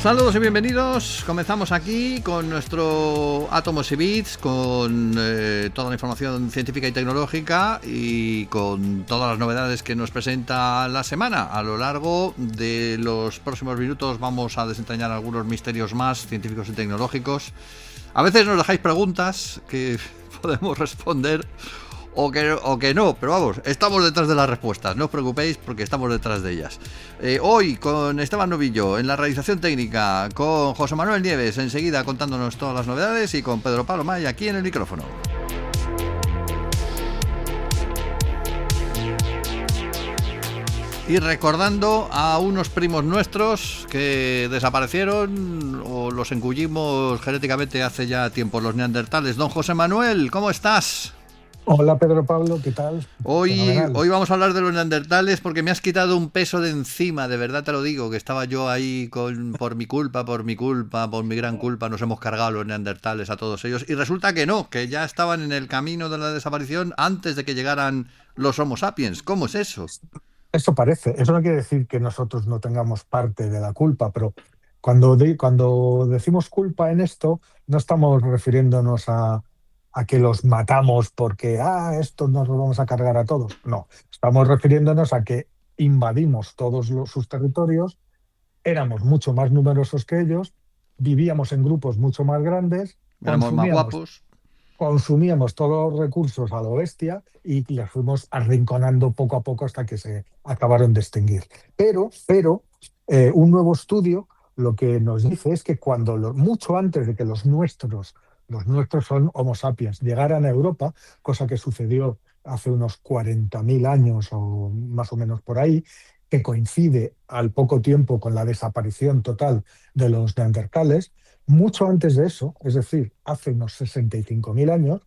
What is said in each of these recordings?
Saludos y bienvenidos. Comenzamos aquí con nuestro Átomos y Bits, con toda la información científica y tecnológica y con todas las novedades que nos presenta la semana. A lo largo de los próximos minutos vamos a desentrañar algunos misterios más científicos y tecnológicos. A veces nos dejáis preguntas que podemos responder o que no, pero vamos, estamos detrás de las respuestas, no os preocupéis porque estamos detrás de ellas. Hoy con Esteban Novillo en la realización técnica, con José Manuel Nieves enseguida contándonos todas las novedades y con Pedro Pablo May aquí en el micrófono. Y recordando a unos primos nuestros que desaparecieron o los engullimos genéticamente hace ya tiempo, los neandertales. Don José Manuel, ¿cómo estás? Hola Pedro Pablo, ¿qué tal? Hoy Fenomenal. vamos a hablar de los neandertales porque me has quitado un peso de encima, de verdad te lo digo, que estaba yo ahí por mi culpa, por mi gran culpa, nos hemos cargado los neandertales a todos ellos y resulta que no, que ya estaban en el camino de la desaparición antes de que llegaran los Homo sapiens. ¿Cómo es eso? Eso parece. Eso no quiere decir que nosotros no tengamos parte de la culpa, pero cuando decimos culpa en esto, no estamos refiriéndonos a que los matamos porque, esto nos lo vamos a cargar a todos. No, estamos refiriéndonos a que invadimos sus territorios, éramos mucho más numerosos que ellos, vivíamos en grupos mucho más grandes, Éramos más consumíamos guapos. consumíamos todos los recursos a lo bestia y les fuimos arrinconando poco a poco hasta que se acabaron de extinguir. Pero, un nuevo estudio lo que nos dice es que mucho antes de que los nuestros son Homo sapiens, llegaran a Europa, cosa que sucedió hace unos 40.000 años o más o menos por ahí, que coincide al poco tiempo con la desaparición total de los neandertales. Mucho antes de eso, es decir, hace unos 65.000 años,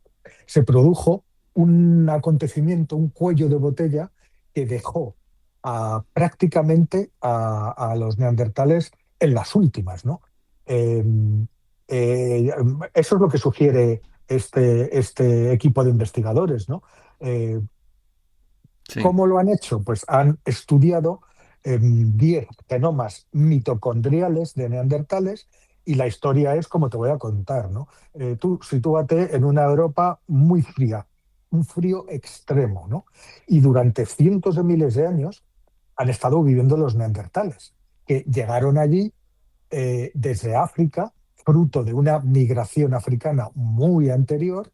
se produjo un acontecimiento, un cuello de botella que dejó prácticamente a los neandertales en las últimas, ¿no? Eh, Eso es lo que sugiere este equipo de investigadores, ¿no? Eh, Sí. ¿Cómo lo han hecho? Pues han estudiado 10 genomas mitocondriales de neandertales y la historia es como te voy a contar, ¿no? Tú sitúate en una Europa muy fría, un frío extremo, ¿no? Y durante cientos de miles de años han estado viviendo los neandertales, que llegaron allí desde África, fruto de una migración africana muy anterior,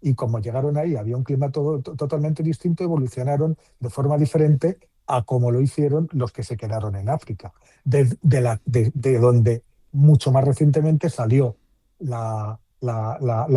y como llegaron ahí, había un clima totalmente distinto, evolucionaron de forma diferente a como lo hicieron los que se quedaron en África, de donde mucho más recientemente salió la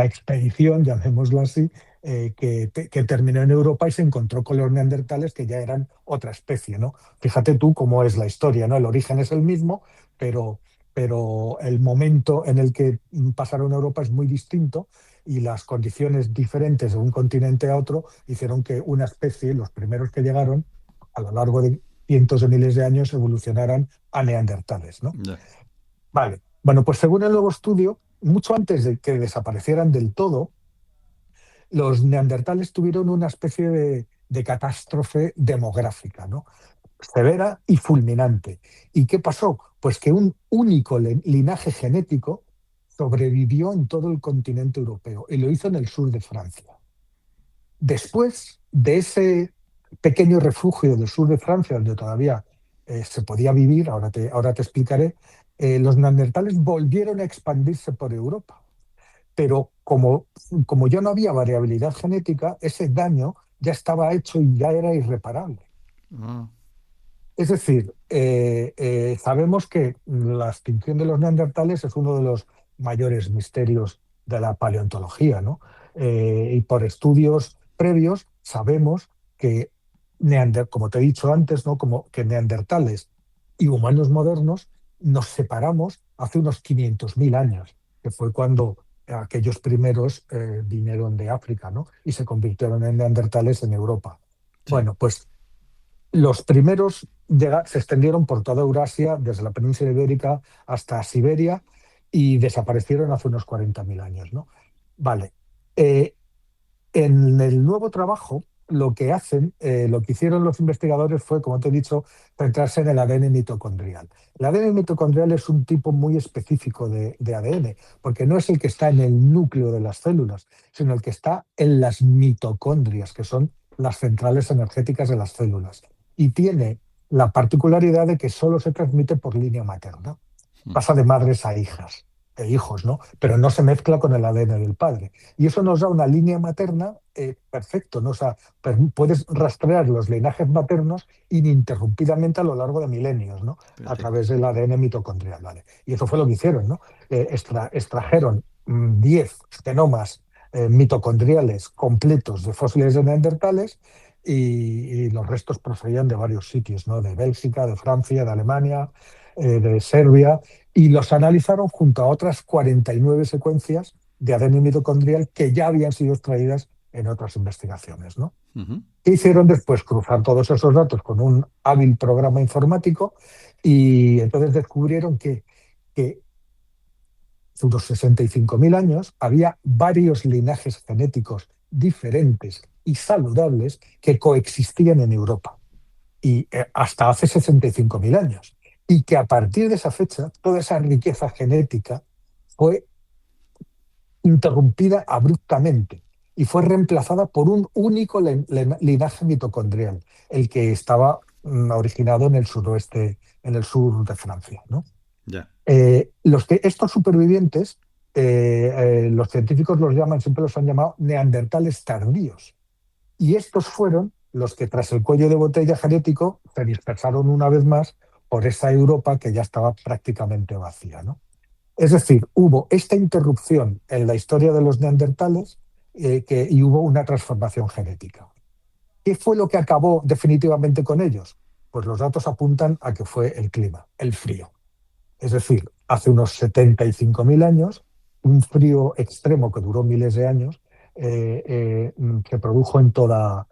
expedición, llamémoslo así, que terminó en Europa y se encontró con los neandertales que ya eran otra especie, ¿no? Fíjate tú cómo es la historia, ¿no? El origen es el mismo, pero, pero el momento en el que pasaron a Europa es muy distinto y las condiciones diferentes de un continente a otro hicieron que una especie, los primeros que llegaron, a lo largo de cientos de miles de años evolucionaran a neandertales, ¿no? Ya. Vale. Bueno, pues según el nuevo estudio, mucho antes de que desaparecieran del todo, los neandertales tuvieron una especie de catástrofe demográfica, ¿no? Severa y fulminante. ¿Y qué pasó? Pues que un único linaje genético sobrevivió en todo el continente europeo y lo hizo en el sur de Francia. Después de ese pequeño refugio del sur de Francia, donde todavía se podía vivir, ahora te explicaré, los neandertales volvieron a expandirse por Europa. Pero como ya no había variabilidad genética, ese daño ya estaba hecho y ya era irreparable. Ah. Es decir, sabemos que la extinción de los neandertales es uno de los mayores misterios de la paleontología, ¿no? Y por estudios previos sabemos que, como te he dicho antes, ¿no? Como que neandertales y humanos modernos nos separamos hace unos 500.000 años, que fue cuando aquellos primeros vinieron de África, ¿no? Y se convirtieron en neandertales en Europa. Sí. Bueno, pues los primeros se extendieron por toda Eurasia, desde la península ibérica hasta Siberia, y desaparecieron hace unos 40.000 años, ¿no? Vale. Eh, en el nuevo trabajo lo que hicieron los investigadores fue, como te he dicho, centrarse en el ADN mitocondrial. El ADN mitocondrial es un tipo muy específico de ADN, porque no es el que está en el núcleo de las células, sino el que está en las mitocondrias, que son las centrales energéticas de las células. Y tiene la particularidad de que solo se transmite por línea materna. Pasa de madres a hijas e hijos, ¿no? Pero no se mezcla con el ADN del padre. Y eso nos da una línea materna perfecto, ¿no? O sea, puedes rastrear los linajes maternos ininterrumpidamente a lo largo de milenios, ¿no? A Fíjate. través del ADN mitocondrial, ¿vale? Y eso fue lo que hicieron, ¿no? Extrajeron 10 genomas mitocondriales completos de fósiles de neandertales y los restos procedían de varios sitios, ¿no? De Bélgica, de Francia, de Alemania, de Serbia, y los analizaron junto a otras 49 secuencias de ADN mitocondrial que ya habían sido extraídas en otras investigaciones, ¿no? Ujú. ¿Qué hicieron después? Cruzar todos esos datos con un hábil programa informático y entonces descubrieron que hace unos 65.000 años había varios linajes genéticos diferentes y saludables que coexistían en Europa y hasta hace 65.000 años. Y que a partir de esa fecha, toda esa riqueza genética fue interrumpida abruptamente y fue reemplazada por un único linaje mitocondrial, el que estaba originado en el suroeste, en el sur de Francia, ¿no? Ya. Estos supervivientes, los científicos los llaman, siempre los han llamado neandertales tardíos. Y estos fueron los que, tras el cuello de botella genético, se dispersaron una vez más por esa Europa que ya estaba prácticamente vacía, ¿no? Es decir, hubo esta interrupción en la historia de los neandertales y hubo una transformación genética. ¿Qué fue lo que acabó definitivamente con ellos? Pues los datos apuntan a que fue el clima, el frío. Es decir, hace unos 75.000 años, un frío extremo que duró miles de años se produjo en toda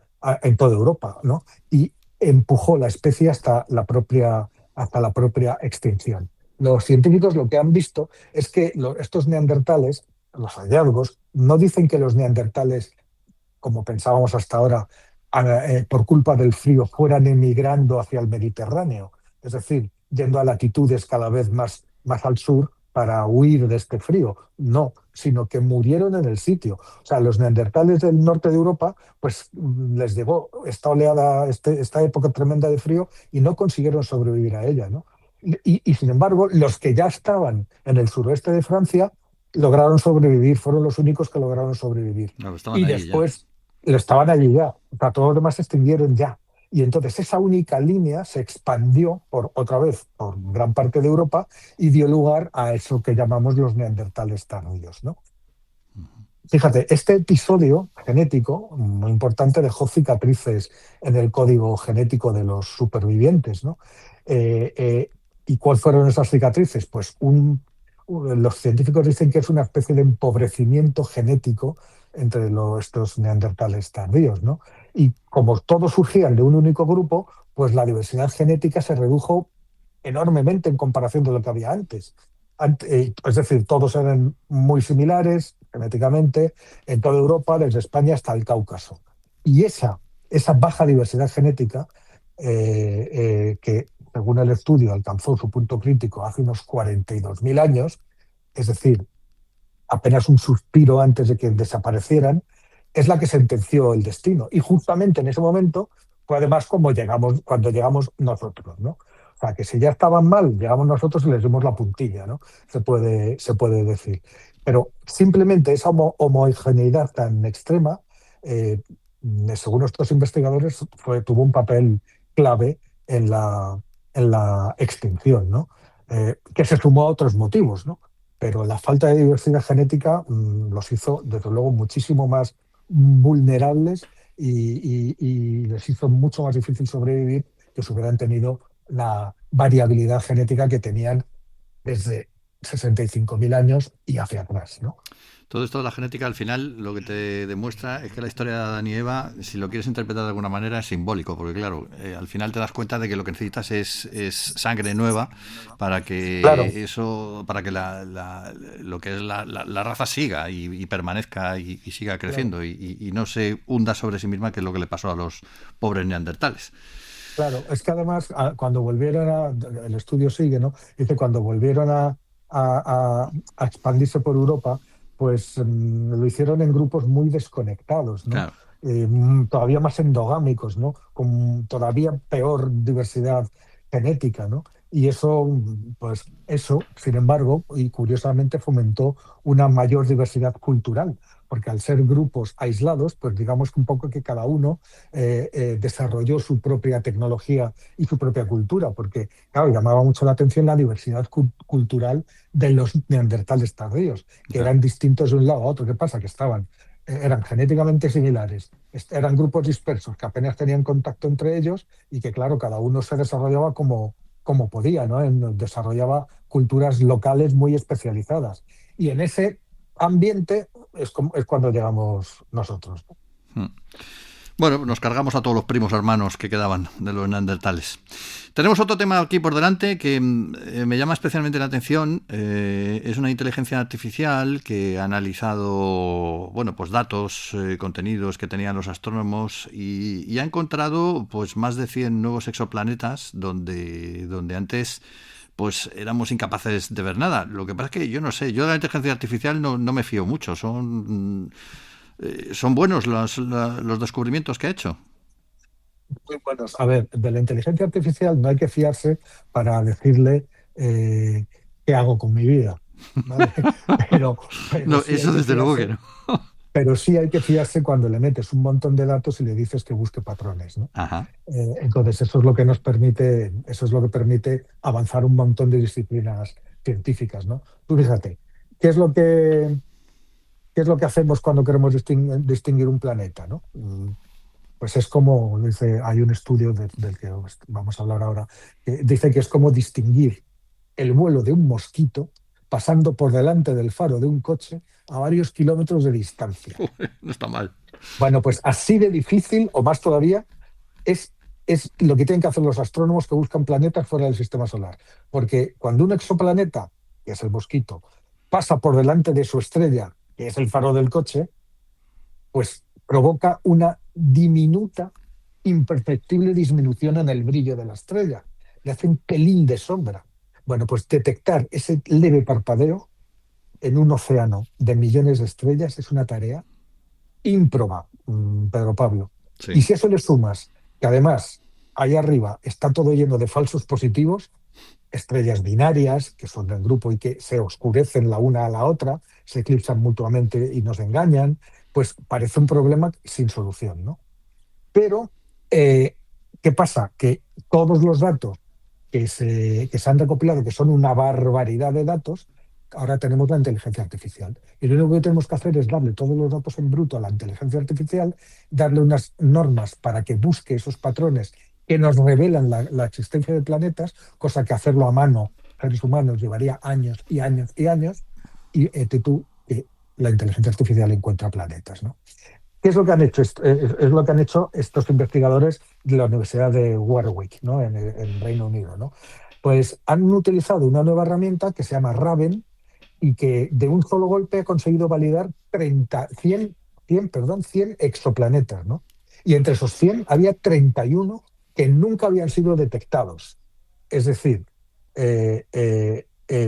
Europa, ¿no? Y empujó la especie hasta la propia extinción. Los científicos lo que han visto es que estos neandertales, los hallazgos, no dicen que los neandertales, como pensábamos hasta ahora, por culpa del frío, fueran emigrando hacia el Mediterráneo, es decir, yendo a latitudes cada vez más al sur para huir de este frío. No, sino que murieron en el sitio. O sea, los neandertales del norte de Europa, pues les llegó esta oleada, esta época tremenda de frío y no consiguieron sobrevivir a ella, ¿no? Y sin embargo, los que ya estaban en el suroeste de Francia lograron sobrevivir, fueron los únicos que lograron sobrevivir. No, estaban Y ahí ya. después estaban allí ya, o sea, todos los demás se extinguieron ya. Y entonces esa única línea se expandió otra vez por gran parte de Europa y dio lugar a eso que llamamos los neandertales tardíos, ¿no? Fíjate, este episodio genético muy importante dejó cicatrices en el código genético de los supervivientes, ¿no? Eh, eh, ¿Y cuáles fueron esas cicatrices? Pues los científicos dicen que es una especie de empobrecimiento genético entre estos neandertales tardíos, ¿no? Y como todos surgían de un único grupo, pues la diversidad genética se redujo enormemente en comparación de lo que había antes. Es decir, todos eran muy similares genéticamente en toda Europa, desde España hasta el Cáucaso. Y esa baja diversidad genética, que según el estudio alcanzó su punto crítico hace unos 42.000 años, es decir, apenas un suspiro antes de que desaparecieran, es la que sentenció el destino. Y justamente en ese momento fue además cuando llegamos nosotros, ¿no? O sea, que si ya estaban mal, llegamos nosotros y les dimos la puntilla, ¿no? Se puede decir. Pero simplemente esa homogeneidad tan extrema, eh, según estos investigadores, tuvo un papel clave en la extinción, ¿no? Que se sumó a otros motivos, ¿no? Pero la falta de diversidad genética los hizo, desde luego, muchísimo más vulnerables y les hizo mucho más difícil sobrevivir que si hubieran tenido la variabilidad genética que tenían desde 65.000 años y hacia atrás, ¿no? Todo esto de la genética, al final, lo que te demuestra es que la historia de Adán y Eva, si lo quieres interpretar de alguna manera, es simbólico, porque claro, al final te das cuenta de que lo que necesitas es sangre nueva para Claro, que eso, para que lo que es la raza siga y permanezca y siga claro. creciendo y no se hunda sobre sí misma, que es lo que le pasó a los pobres neandertales. Claro, es que además cuando volvieron el estudio sigue, ¿no? Dice cuando volvieron a expandirse por Europa, pues lo hicieron en grupos muy desconectados, ¿no? Claro. Todavía más endogámicos, ¿no? Con todavía peor diversidad genética, ¿no? Y eso, pues eso, sin embargo, y curiosamente fomentó una mayor diversidad cultural, porque al ser grupos aislados, pues digamos que un poco que cada uno desarrolló su propia tecnología y su propia cultura, porque, claro, llamaba mucho la atención la diversidad cultural de los neandertales tardíos, que Claro. eran distintos de un lado a otro. ¿Qué pasa? Que eran genéticamente similares, eran grupos dispersos que apenas tenían contacto entre ellos y que, claro, cada uno se desarrollaba como podía, ¿no? Desarrollaba culturas locales muy especializadas. Y en ese ambiente es cuando llegamos nosotros. Hmm. Bueno, nos cargamos a todos los primos hermanos que quedaban de los neandertales. Tenemos otro tema aquí por delante que me llama especialmente la atención. Es una inteligencia artificial que ha analizado, bueno, pues datos, contenidos que tenían los astrónomos y ha encontrado pues más de 100 nuevos exoplanetas donde antes pues éramos incapaces de ver nada. Lo que pasa es que yo no sé, yo de la inteligencia artificial no me fío mucho. Son buenos los descubrimientos que ha hecho. Muy buenos. A ver, de la inteligencia artificial no hay que fiarse para decirle qué hago con mi vida, ¿vale? Pero, pero No, sí hay eso que desde luego que fiarse, no. pero sí hay que fiarse cuando le metes un montón de datos y le dices que busque patrones, ¿no? Ajá. Entonces, eso es lo que nos permite, eso es lo que permite avanzar un montón de disciplinas científicas, ¿no? Tú fíjate, ¿qué es lo que, qué es lo que hacemos cuando queremos distinguir un planeta, ¿no? Pues es como, dice, hay un estudio del que vamos a hablar ahora, que dice que es como distinguir el vuelo de un mosquito pasando por delante del faro de un coche a varios kilómetros de distancia. No está mal. Bueno, pues así de difícil, o más todavía, es, es lo que tienen que hacer los astrónomos que buscan planetas fuera del sistema solar. Porque cuando un exoplaneta, que es el mosquito, pasa por delante de su estrella, que es el faro del coche, pues provoca una diminuta, imperceptible disminución en el brillo de la estrella. Le hace un pelín de sombra. Bueno, pues detectar ese leve parpadeo en un océano de millones de estrellas es una tarea ímproba, Pedro Pablo. Y Sí. si a eso le sumas que además ahí arriba está todo lleno de falsos positivos, estrellas binarias que son del grupo y que se oscurecen la una a la otra, se eclipsan mutuamente y nos engañan, pues parece un problema sin solución, ¿no? Pero, ¿qué pasa? Que todos los datos que se han recopilado, que son una barbaridad de datos, ahora tenemos la inteligencia artificial. Y lo único que tenemos que hacer es darle todos los datos en bruto a la inteligencia artificial, darle unas normas para que busque esos patrones que nos revelan la existencia de planetas, cosa que hacerlo a mano, seres humanos, llevaría años y años y años, y tú, la inteligencia artificial encuentra planetas, ¿no? ¿Qué es lo que han hecho? Es lo que han hecho estos investigadores de la Universidad de Warwick, ¿no? En Reino Unido, ¿no? Pues han utilizado una nueva herramienta que se llama Raven y que de un solo golpe ha conseguido validar 100 exoplanetas, ¿no? Y entre esos 100 había 31 que nunca habían sido detectados. Es decir,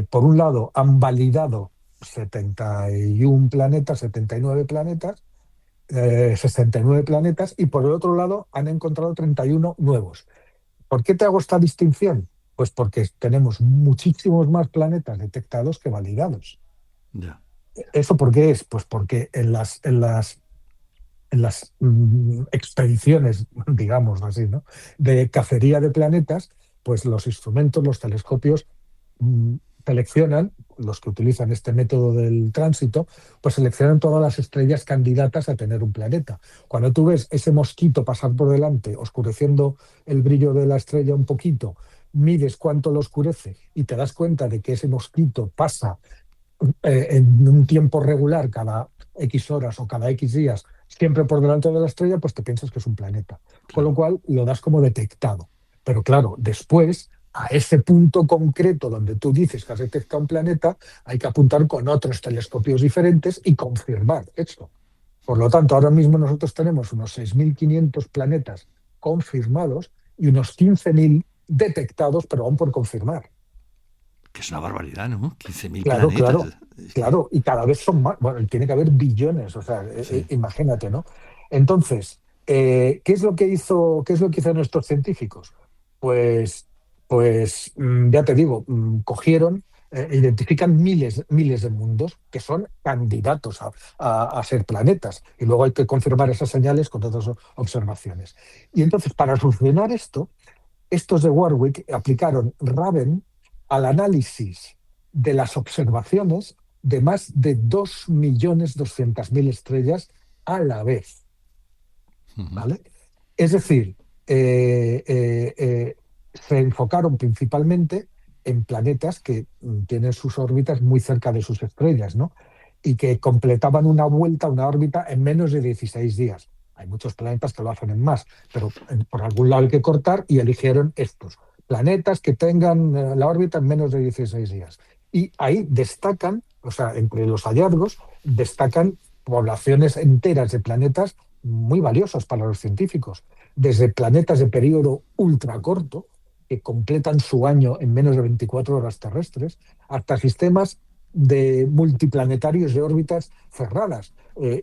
por un lado han validado 71 planetas, 79 planetas, 69 planetas, y por el otro lado han encontrado 31 nuevos. ¿Por qué te hago esta distinción? Pues porque tenemos muchísimos más planetas detectados que validados. Ya. ¿Eso por qué es? Pues porque en las expediciones, digamos así, ¿no? De cacería de planetas, pues los instrumentos, los telescopios, mm, seleccionan, los que utilizan este método del tránsito, pues seleccionan todas las estrellas candidatas a tener un planeta. Cuando tú ves ese mosquito pasar por delante, oscureciendo el brillo de la estrella un poquito, mides cuánto lo oscurece y te das cuenta de que ese mosquito pasa en un tiempo regular, cada X horas o cada X días, siempre por delante de la estrella, pues te piensas que es un planeta. Con lo Claro. cual lo das como detectado. Pero claro, después, a ese punto concreto donde tú dices que has detectado un planeta, hay que apuntar con otros telescopios diferentes y confirmar esto. Por lo tanto, ahora mismo nosotros tenemos unos 6.500 planetas confirmados y unos 15.000 detectados, pero aún por confirmar. Que es una barbaridad, ¿no? 15.000 Claro, planetas. claro, Es que, claro. Y cada vez son más. Bueno, tiene que haber billones, o sea, sí. imagínate, ¿no? Entonces, qué es lo que hicieron estos científicos? Pues, ya te digo, cogieron, identifican miles de mundos que son candidatos a ser planetas. Y luego hay que confirmar esas señales con otras observaciones. Y entonces, para solucionar esto, estos de Warwick aplicaron Raven al análisis de las observaciones de más de 2.200.000 estrellas a la vez, Ujú. ¿vale? Es decir, se enfocaron principalmente en planetas que tienen sus órbitas muy cerca de sus estrellas, ¿no? Y que completaban una vuelta, una órbita en menos de 16 días. Hay muchos planetas que lo hacen en más, pero por algún lado hay que cortar y eligieron estos planetas que tengan la órbita en menos de 16 días. Y ahí destacan, o sea, entre los hallazgos, destacan poblaciones enteras de planetas muy valiosos para los científicos, desde planetas de periodo ultracorto, que completan su año en menos de 24 horas terrestres, hasta sistemas de multiplanetarios de órbitas cerradas,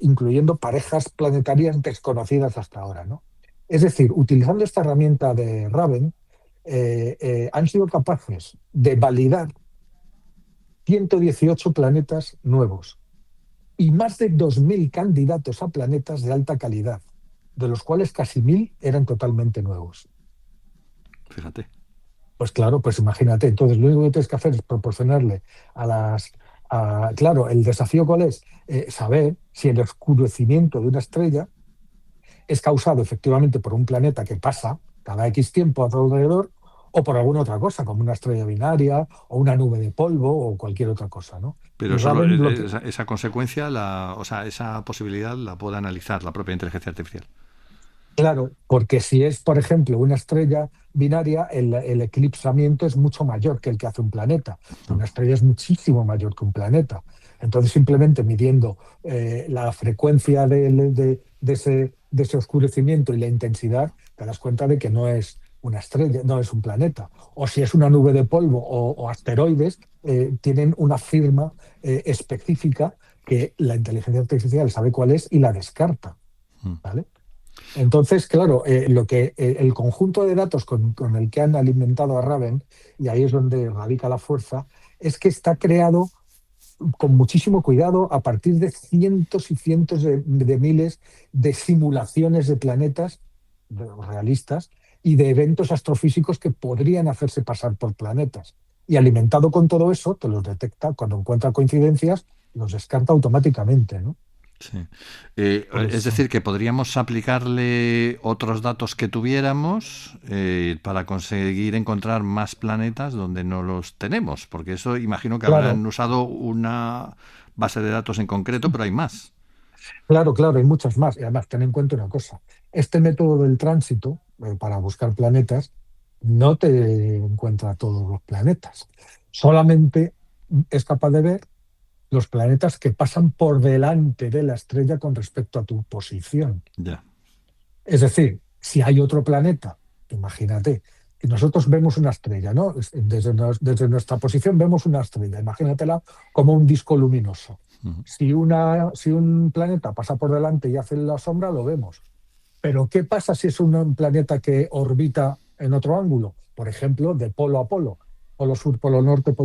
incluyendo parejas planetarias desconocidas hasta ahora, ¿no? Es decir, utilizando esta herramienta de Raven, han sido capaces de validar 118 planetas nuevos y más de 2.000 candidatos a planetas de alta calidad, de los cuales casi 1.000 eran totalmente nuevos. Fíjate. Pues claro, pues imagínate, entonces lo único que tienes que hacer es proporcionarle a las... claro, el desafío cuál es? Saber si el oscurecimiento de una estrella es causado efectivamente por un planeta que pasa cada X tiempo a su alrededor o por alguna otra cosa, como una estrella binaria o una nube de polvo o cualquier otra cosa, ¿no? Pero Y solo Raven lo que, esa consecuencia, o sea, esa posibilidad la puede analizar la propia inteligencia artificial. claro, porque si es, por ejemplo, una estrella binaria, el eclipsamiento es mucho mayor que el que hace un planeta. Una estrella es muchísimo mayor que un planeta. Entonces, simplemente midiendo la frecuencia de ese oscurecimiento y la intensidad, te das cuenta de que no es una estrella, no es un planeta. O si es una nube de polvo o asteroides, tienen una firma específica que la inteligencia artificial sabe cuál es y la descarta, Mm. ¿vale? Entonces, claro, el conjunto de datos con el que han alimentado a Raven, y ahí es donde radica la fuerza, es que está creado con muchísimo cuidado a partir de cientos y cientos de miles de simulaciones de planetas realistas y de eventos astrofísicos que podrían hacerse pasar por planetas. Y alimentado con todo eso, te los detecta, cuando encuentra coincidencias, los descarta automáticamente, ¿no? Sí. Por Es eso. decir, que podríamos aplicarle otros datos que tuviéramos para conseguir encontrar más planetas donde no los tenemos, porque eso imagino que Claro, habrán usado una base de datos en concreto, pero hay más. claro, claro, hay muchas más. Y además, ten en cuenta una cosa. Este método del tránsito, para buscar planetas, no te encuentra todos los planetas. Solamente es capaz de ver los planetas que pasan por delante de la estrella con respecto a tu posición. Ya. Es decir, si hay otro planeta, imagínate, que nosotros vemos una estrella, ¿no? Desde nuestra posición vemos una estrella, imagínatela como un disco luminoso. Ujú. Si un planeta pasa por delante y hace la sombra, lo vemos. Pero ¿qué pasa si es un planeta que orbita en otro ángulo? Por ejemplo, de polo a polo, polo sur, polo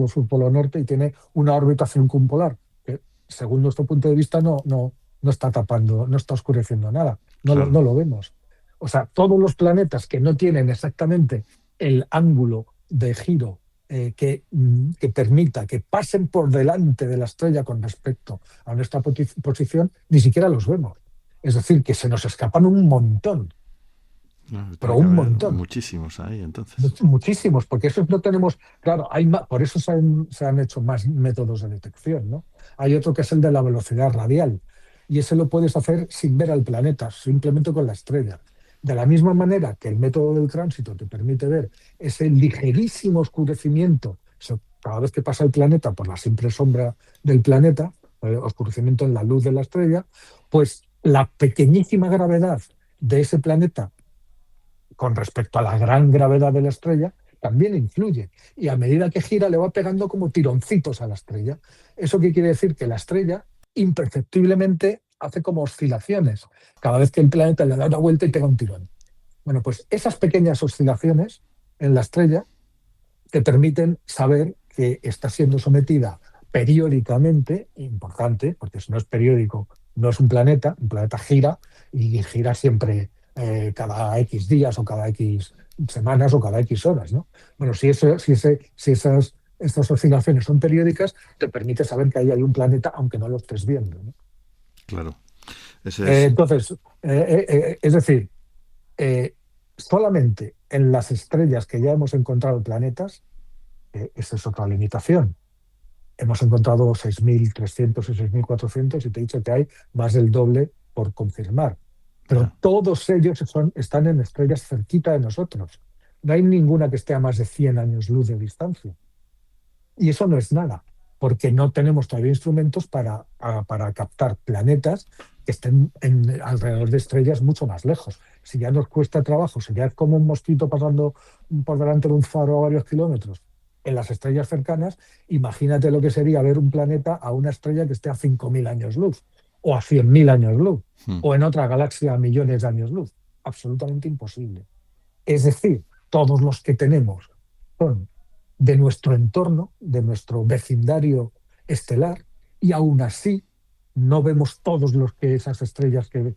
sur, polo norte, y tiene una órbita circumpolar, que según nuestro punto de vista no está tapando, no está oscureciendo nada, Claro. no lo vemos. O sea, todos los planetas que no tienen exactamente el ángulo de giro que permita que pasen por delante de la estrella con respecto a nuestra posición, ni siquiera los vemos. Es decir, que se nos escapan un montón. pero Tiene que un haber montón. muchísimos ahí, entonces. Muchísimos, porque esos no tenemos, claro, hay más, por eso se han hecho más métodos de detección, ¿no? Hay otro que es el de la velocidad radial, y ese lo puedes hacer sin ver al planeta, simplemente con la estrella. De la misma manera que el método del tránsito te permite ver ese ligerísimo oscurecimiento, cada vez que pasa el planeta por la simple sombra del planeta, oscurecimiento en la luz de la estrella, pues la pequeñísima gravedad de ese planeta con respecto a la gran gravedad de la estrella, también influye. Y a medida que gira, le va pegando como tironcitos a la estrella. ¿Eso qué quiere decir? Que la estrella imperceptiblemente hace como oscilaciones cada vez que el planeta le da una vuelta y pega un tirón. Bueno, pues esas pequeñas oscilaciones en la estrella te permiten saber que está siendo sometida periódicamente, importante, porque si no es periódico, no es un planeta gira y gira siempre cada X días o cada X semanas o cada X horas, ¿no? Bueno, estas oscilaciones son periódicas, te permite saber que ahí hay un planeta aunque no lo estés viendo, ¿no? Claro, ese es. Entonces, es decir, eh, solamente en las estrellas que ya hemos encontrado planetas, esa es otra limitación. Hemos encontrado 6.300 y 6.400 y te he dicho que hay más del doble por confirmar. Pero Ya. todos ellos están en estrellas cerquita de nosotros. No hay ninguna que esté a más de 100 años luz de distancia. Y eso no es nada, porque no tenemos todavía instrumentos para captar planetas que estén alrededor de estrellas mucho más lejos. Si ya nos cuesta trabajo, si ya es como un mosquito pasando por delante de un faro a varios kilómetros en las estrellas cercanas, imagínate lo que sería ver un planeta a una estrella que esté a 5.000 años luz, o a 100.000 años luz, Hmm. o en otra galaxia a millones de años luz. Absolutamente imposible. Es decir, todos los que tenemos son de nuestro entorno, de nuestro vecindario estelar, y aún así no vemos todos los que esas estrellas que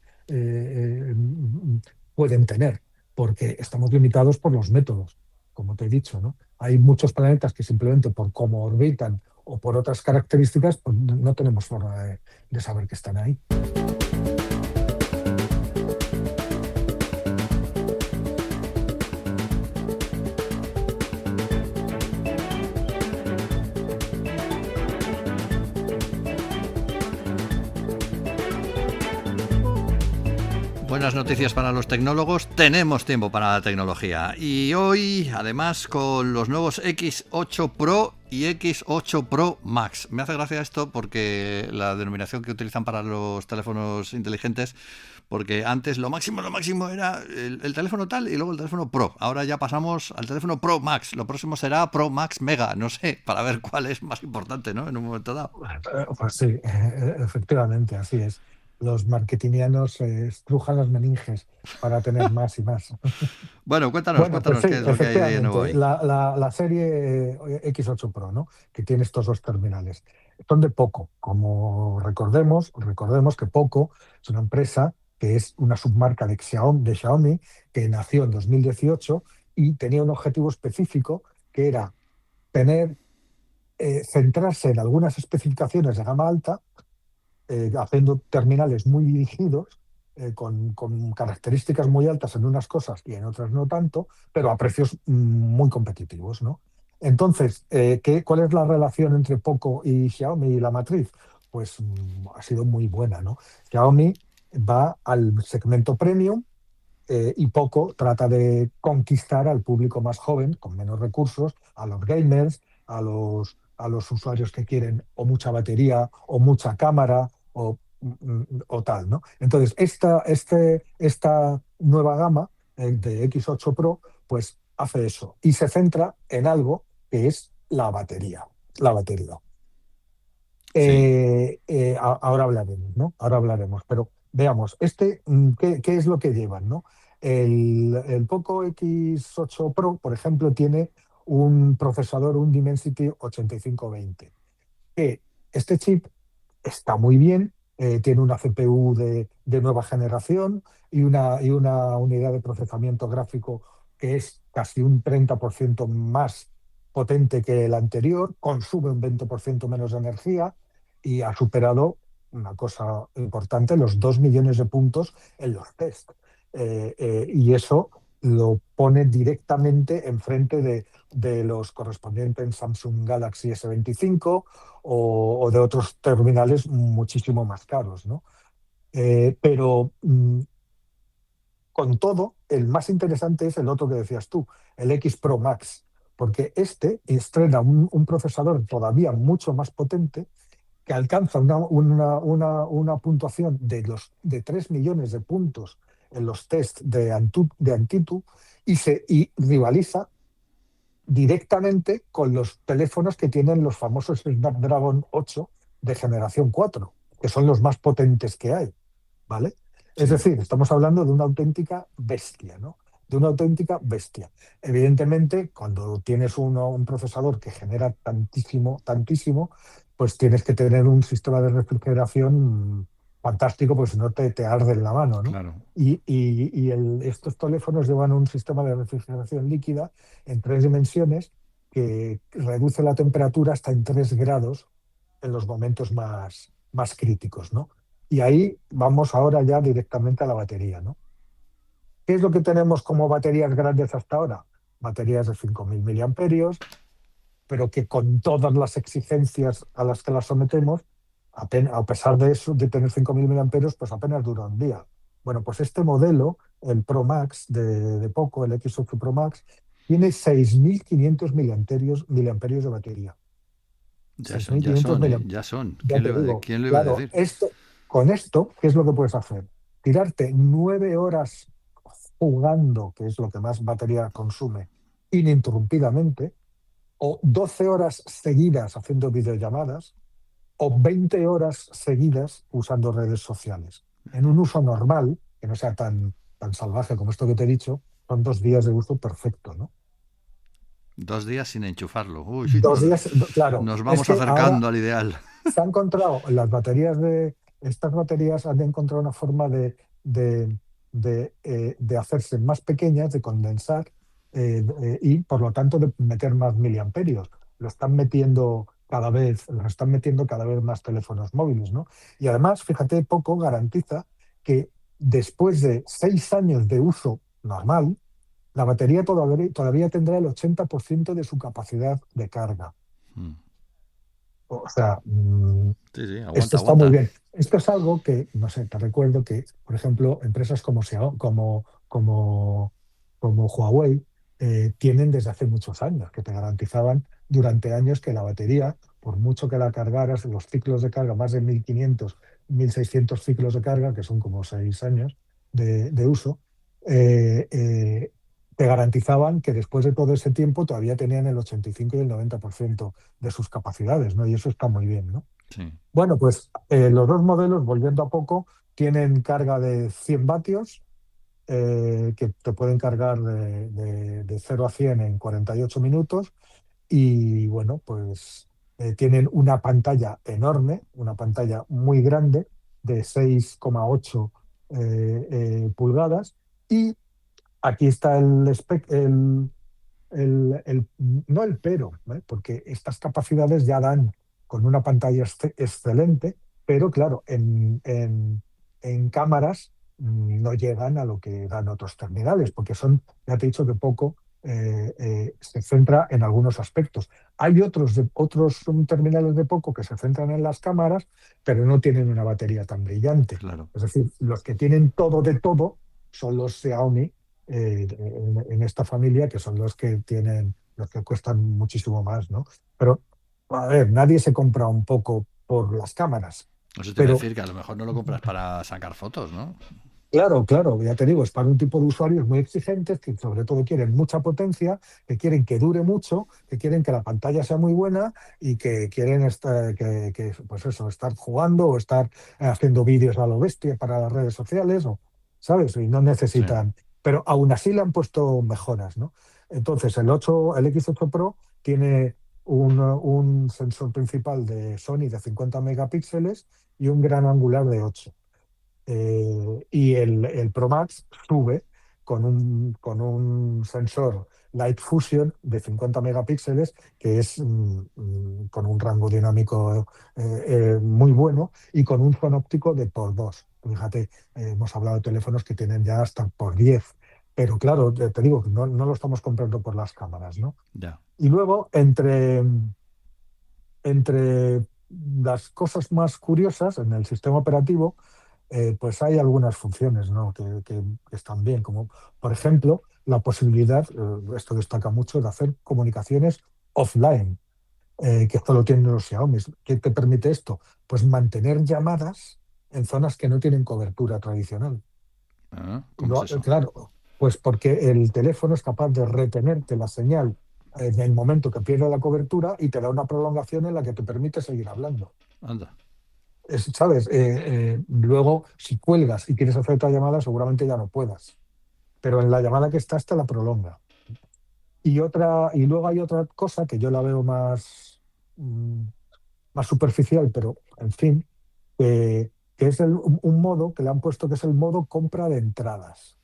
pueden tener, porque estamos limitados por los métodos, como te he dicho, ¿no? Hay muchos planetas que simplemente por cómo orbitan o por otras características, pues no tenemos forma de saber que están ahí. Buenas noticias para los tecnólogos, tenemos tiempo para la tecnología y hoy además con los nuevos X8 Pro y X8 Pro Max. Me hace gracia esto porque la denominación que utilizan para los teléfonos inteligentes, porque antes lo máximo era el teléfono tal y luego el teléfono Pro. Ahora ya pasamos al teléfono Pro Max, lo próximo será Pro Max Mega, no sé, para ver cuál es más importante, ¿no? En un momento dado. Pues sí, efectivamente, así es. Los marketingianos estrujan las meninges para tener más y más. Bueno, Bueno, pues cuéntanos sí, qué es lo que hay de nuevo efectivamente. ahí. La serie X8 Pro, ¿no? Que tiene estos dos terminales. Son de Poco. Como recordemos que Poco es una empresa que es una submarca de Xiaomi que nació en 2018 y tenía un objetivo específico que era tener, centrarse en algunas especificaciones de gama alta, haciendo terminales muy dirigidos, con características muy altas en unas cosas y en otras no tanto, pero a precios muy competitivos, ¿no? Entonces, ¿cuál es la relación entre Poco y Xiaomi y la matriz? Pues ha sido muy buena, ¿no? Xiaomi va al segmento premium, y Poco trata de conquistar al público más joven, con menos recursos, a los gamers, a los usuarios que quieren o mucha batería o mucha cámara o tal, ¿no? Entonces, esta nueva gama de X8 Pro, pues hace eso y se centra en algo que es la batería. La batería. Sí. Ahora hablaremos, ¿no? Ahora hablaremos, pero veamos, ¿qué es lo que llevan, ¿no? El Poco X8 Pro, por ejemplo, tiene un procesador, un Dimensity 8520, que este chip está muy bien, tiene una CPU de nueva generación y una unidad de procesamiento gráfico que es casi un 30% más potente que el anterior, consume un 20% menos de energía y ha superado una cosa importante, los 2 millones de puntos en los test. Y eso lo pone directamente enfrente de los correspondientes Samsung Galaxy S25 o de otros terminales muchísimo más caros, ¿no? Pero con todo, el más interesante es el otro que decías tú, el X Pro Max, porque este estrena un procesador todavía mucho más potente que alcanza una puntuación de 3 millones de puntos en los test de Antutu y rivaliza directamente con los teléfonos que tienen los famosos Snapdragon 8 de generación 4, que son los más potentes que hay, ¿vale? Es Sí. decir, estamos hablando de una auténtica bestia, ¿no? De una auténtica bestia. Evidentemente, cuando tienes un procesador que genera tantísimo, tantísimo, pues tienes que tener un sistema de refrigeración fantástico, pues si no te arde en la mano, ¿no? Claro. Estos teléfonos llevan un sistema de refrigeración líquida en 3 dimensiones que reduce la temperatura hasta en 3 grados en los momentos más críticos, ¿no? Y ahí vamos ahora ya directamente a la batería, ¿no? ¿Qué es lo que tenemos como baterías grandes hasta ahora? Baterías de 5.000 miliamperios, pero que con todas las exigencias a las que las sometemos, a pesar de eso, de tener 5.000 miliamperios, pues apenas dura un día. Bueno, pues este modelo, el Pro Max de Poco, el X8 Pro Max, tiene 6.500 miliamperios de batería. Ya 6.500 son, ¿eh? miliamperios. Ya son. Ya te digo, ¿Quién lo iba a claro, decir? con esto, ¿qué es lo que puedes hacer? Tirarte 9 horas jugando, que es lo que más batería consume, ininterrumpidamente, o 12 horas seguidas haciendo videollamadas, o 20 horas seguidas usando redes sociales. En un uso normal, que no sea tan salvaje como esto que te he dicho, son 2 días de uso perfecto, ¿no? 2 días sin enchufarlo. Uy, 2 días, claro, nos es vamos que ahora acercando al ideal. se ha encontrado estas baterías han encontrado una forma de hacerse más pequeñas, de condensar y por lo tanto de meter más miliamperios. Lo están metiendo cada vez más teléfonos móviles, ¿no? Y además, fíjate, Poco garantiza que después de 6 años de uso normal, la batería todavía tendrá el 80% de su capacidad de carga. Mm. O sea, Sí, sí, esto aguanta, está muy aguanta. bien. Esto es algo que, no sé, te recuerdo que, por ejemplo, empresas como como Huawei tienen desde hace muchos años, que te garantizaban durante años que la batería, por mucho que la cargaras, los ciclos de carga, más de 1.500, 1.600 ciclos de carga, que son como 6 años de uso, eh, eh, te garantizaban que después de todo ese tiempo todavía tenían el 85 y el 90% de sus capacidades, ¿no? Y eso está muy bien, ¿no? Sí. Bueno, pues los dos modelos, volviendo a Poco, tienen carga de 100 vatios, que te pueden cargar de 0 a 100 en 48 minutos. Y bueno, pues tienen una pantalla enorme, una pantalla muy grande de 6,8 pulgadas. Y aquí está no el pero, ¿eh? Porque estas capacidades ya dan con una pantalla excelente, pero claro, en cámaras no llegan a lo que dan otros terminales, porque ya te he dicho que Poco se centra en algunos aspectos. Hay otros terminales de Poco que se centran en las cámaras, pero no tienen una batería tan brillante. Claro. Es decir, los que tienen todo de todo son los Xiaomi en esta familia, que son los que cuestan muchísimo más, ¿no? Pero, a ver, nadie se compra un Poco por las cámaras, Eso te iba a pero decir que a lo mejor no lo compras para sacar fotos, ¿no? claro, claro, ya te digo, es para un tipo de usuarios muy exigentes que sobre todo quieren mucha potencia, que quieren que dure mucho, que quieren que la pantalla sea muy buena y que quieren pues eso, estar jugando o estar haciendo vídeos a lo bestia para las redes sociales, ¿sabes? Y no Sí. necesitan, pero aún así le han puesto mejoras, ¿no? Entonces, el X8 Pro tiene un sensor principal de Sony de 50 megapíxeles y un gran angular de 8. Y el Pro Max sube con un sensor Light Fusion de 50 megapíxeles, que es con un rango dinámico muy bueno y con un zoom óptico de por 2. Fíjate, hemos hablado de teléfonos que tienen ya hasta por 10. pero claro, te digo que no lo estamos comprando por las cámaras, ¿no? Ya. Y luego, entre las cosas más curiosas en el sistema operativo, pues hay algunas funciones, ¿no? que están bien, como por ejemplo la posibilidad, esto destaca mucho, de hacer comunicaciones offline, que esto lo tienen los Xiaomi. ¿Qué te permite esto? Pues mantener llamadas en zonas que no tienen cobertura tradicional. ¿Cómo es eso? Claro, pues porque el teléfono es capaz de retenerte la señal en el momento que pierde la cobertura y te da una prolongación en la que te permite seguir hablando. Anda. ¿Sabes? Luego, si cuelgas y quieres hacer otra llamada, seguramente ya no puedas. Pero en la llamada que estás te la prolonga. Y luego hay otra cosa que yo la veo más superficial, pero en fin, que es un modo que le han puesto, que es el modo compra de entradas.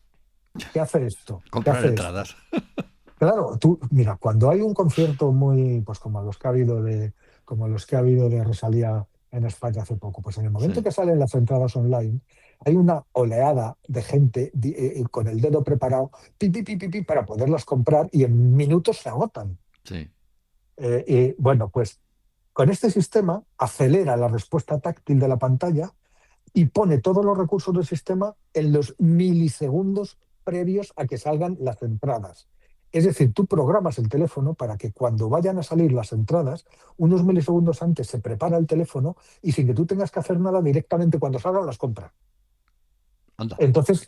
¿Qué hace esto? ¿Qué Comprar hace esto? entradas. Claro, tú, mira, cuando hay un concierto muy, pues como los que ha habido de Rosalía en España hace poco, pues en el momento Sí, que salen las entradas online, hay una oleada de gente con el dedo preparado, pi, pi, pi, pi, pi, para poderlas comprar y en minutos se agotan. sí. Y bueno, pues con este sistema acelera la respuesta táctil de la pantalla y pone todos los recursos del sistema en los milisegundos previos a que salgan las entradas. Es decir, tú programas el teléfono para que cuando vayan a salir las entradas, unos milisegundos antes se prepara el teléfono y sin que tú tengas que hacer nada, directamente cuando salgan las compras. Anda. Entonces,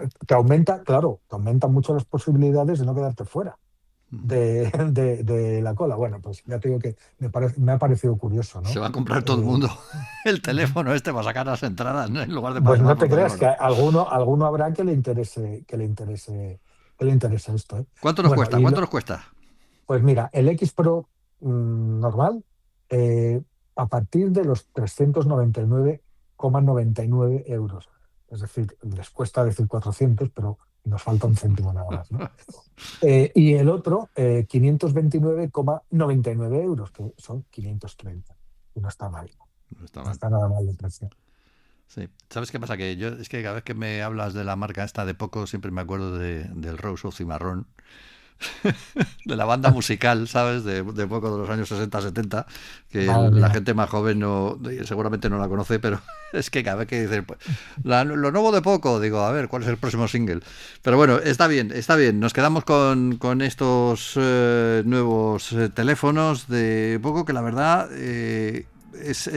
claro, te aumentan mucho las posibilidades de no quedarte fuera Ujú. de la cola. Bueno, pues ya te digo que me ha parecido curioso, Se ¿no? va a comprar todo el Eh, mundo el teléfono este para sacar las entradas, ¿no? En lugar de para Pues llamar no por te creas que teléfono. alguno habrá que le interese esto, ¿eh? ¿Cuánto nos Bueno, cuesta? ¿Cuánto nos cuesta? pues mira, el X Pro normal, eh, a partir de los 399,99 euros. Es decir, les cuesta decir 400, pero nos falta un céntimo nada más, ¿no? Y el otro, 529,99 euros, que son 530. Y no está mal, No está no mal. está nada mal de precio. Sí. ¿Sabes qué pasa? Que yo, es que cada vez que me hablas de la marca esta de Poco, siempre me acuerdo del Rose o Cimarrón, de la banda musical, ¿sabes? De Poco de los años 60-70, que Madre la mía. gente más joven no, seguramente no la conoce, pero es que cada vez que dicen pues, lo nuevo de Poco, digo, a ver, ¿cuál es el próximo single? Pero bueno, está bien, está bien. Nos quedamos con estos nuevos teléfonos de Poco, que la verdad es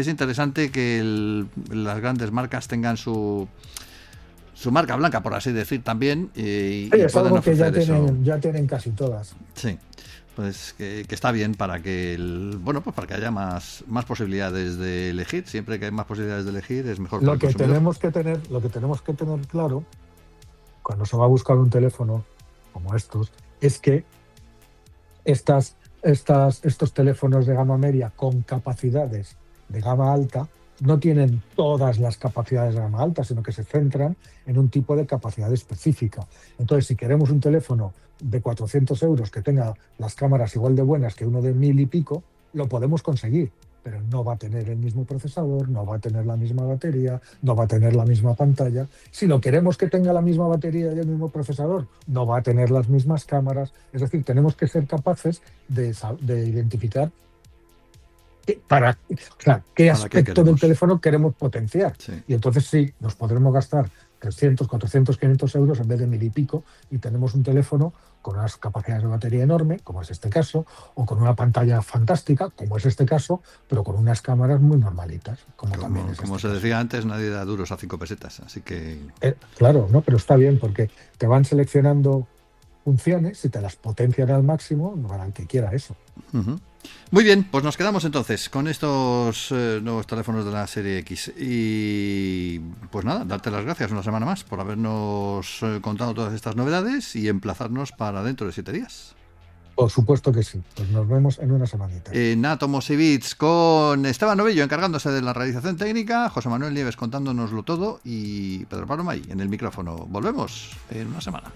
interesante que las grandes marcas tengan su marca blanca, por así decir, también, Sí, y es puedan algo que ofrecer eso. ya tienen casi todas. Sí, pues que está bien para que bueno, pues para que haya más posibilidades de elegir. Siempre que hay más posibilidades de elegir es mejor para el consumidor. Lo que tenemos que tener claro cuando se va a buscar un teléfono como estos es que estos teléfonos de gama media con capacidades de gama alta no tienen todas las capacidades de gama alta, sino que se centran en un tipo de capacidad específica. Entonces, si queremos un teléfono de 400 euros que tenga las cámaras igual de buenas que uno de 1000 y pico, lo podemos conseguir, pero no va a tener el mismo procesador, no va a tener la misma batería, no va a tener la misma pantalla. Si lo queremos que tenga la misma batería y el mismo procesador, no va a tener las mismas cámaras. Es decir, tenemos que ser capaces de identificar qué ¿Para qué aspecto del queremos? teléfono queremos potenciar. Sí. Y entonces sí, nos podremos gastar 300, 400, 500 euros en vez de 1000 y pico, y tenemos un teléfono con unas capacidades de batería enorme, como es este caso, o con una pantalla fantástica, como es este caso, pero con unas cámaras muy normalitas, como también es Como este se caso. decía antes, nadie da duros a 5 pesetas. Así que Claro, ¿no? Pero está bien porque te van seleccionando funciones y te las potencian al máximo para el que quiera eso. uh-huh. Muy bien, pues nos quedamos entonces con estos nuevos teléfonos de la serie X. Y pues nada, darte las gracias una semana más por habernos contado todas estas novedades y emplazarnos para dentro de 7 días. Por supuesto que sí. Pues nos vemos en una semanita. En Átomos y Bits con Esteban Novello encargándose de la realización técnica, José Manuel Nieves contándonoslo todo y Pedro Pablo May en el micrófono. Volvemos en una semana.